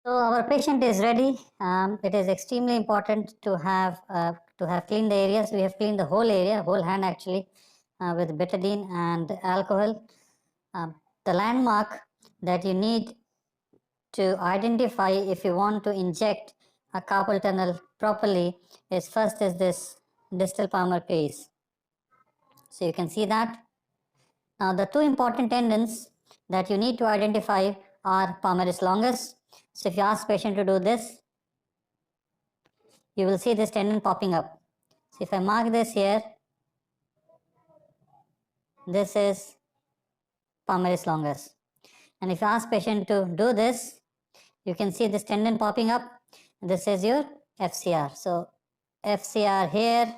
So our patient is ready. It is extremely important to have cleaned the areas. We have cleaned the whole area, whole hand actually, with betadine and alcohol. The landmark that you need to identify if you want to inject a carpal tunnel properly is this distal palmar crease. So you can see that. Now the two important tendons that you need to identify are palmaris longus. So if you ask patient to do this, you will see this tendon popping up. So if I mark this here, this is palmaris longus. And if you ask patient to do this, you can see this tendon popping up. This is your FCR. So FCR here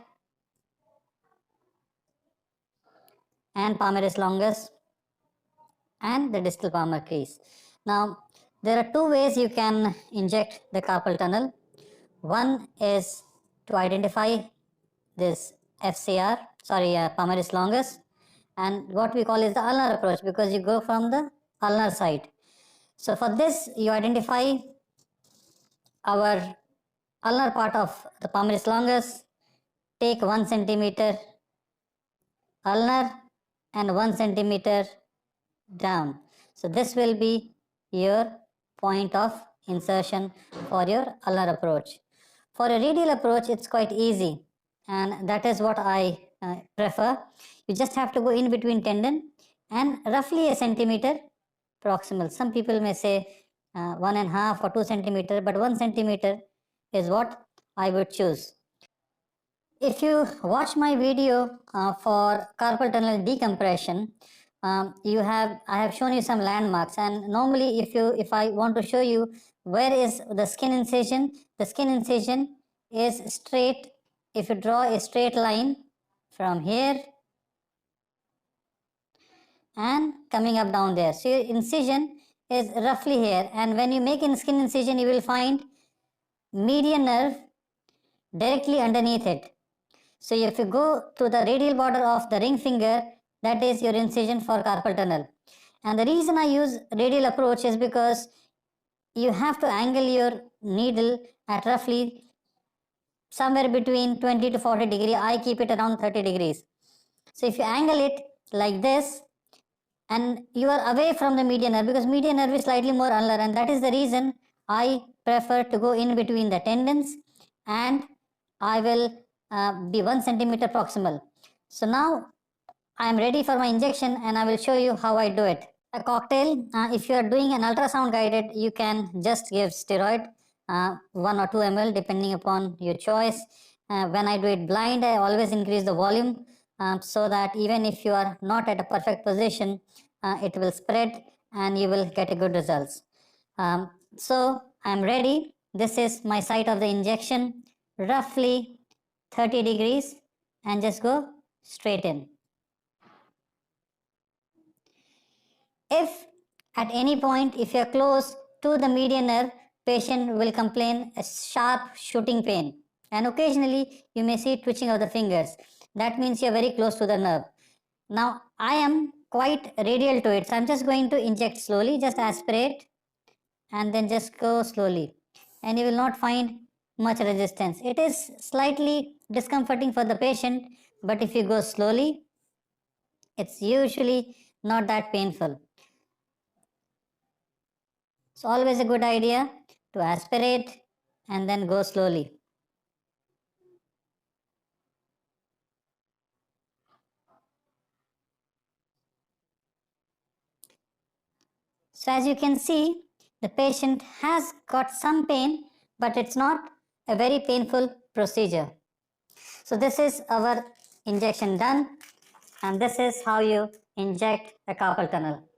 and palmaris longus and the distal palmar crease. Now there are two ways you can inject the carpal tunnel. One is to identify this palmaris longus, and what we call is the ulnar approach, because you go from the ulnar side. So for this, you identify our ulnar part of the palmaris longus, take 1 centimeter ulnar and 1 centimeter down. So this will be your point of insertion for your ulnar approach. For a radial approach, it's quite easy, and that is what I prefer. You just have to go in between tendon and roughly a centimeter proximal. Some people may say 1.5 or 2 centimeter, but 1 centimeter is what I would choose. If you watch my video for carpal tunnel decompression, I have shown you some landmarks, and normally if I want to show you where is the skin incision is straight. If you draw a straight line from here and coming up down there, so your incision is roughly here, and when you make a skin incision, you will find median nerve directly underneath it. So if you go to the radial border of the ring finger, that is your incision for carpal tunnel. And the reason I use radial approach is because you have to angle your needle at roughly somewhere between 20 to 40 degree. I keep it around 30 degrees. So if you angle it like this, and you are away from the median nerve, because median nerve is slightly more ulnar, and that is the reason I prefer to go in between the tendons, and I will be 1 centimeter proximal. So now I am ready for my injection, and I will show you how I do it. A cocktail, if you are doing an ultrasound guided, you can just give steroid 1 or 2 ml depending upon your choice. When I do it blind, I always increase the volume so that even if you are not at a perfect position, it will spread and you will get a good results. So I am ready. This is my site of the injection, roughly 30 degrees, and just go straight in. If at any point, if you are close to the median nerve, patient will complain a sharp shooting pain, and occasionally you may see twitching of the fingers. That means you are very close to the nerve. Now I am quite radial to it, so I am just going to inject slowly, just aspirate and then just go slowly, and you will not find much resistance. It is slightly discomforting for the patient, but if you go slowly, it's usually not that painful. It's always a good idea to aspirate and then go slowly. So as you can see, the patient has got some pain, but it's not a very painful procedure. So this is our injection done, and this is how you inject a carpal tunnel.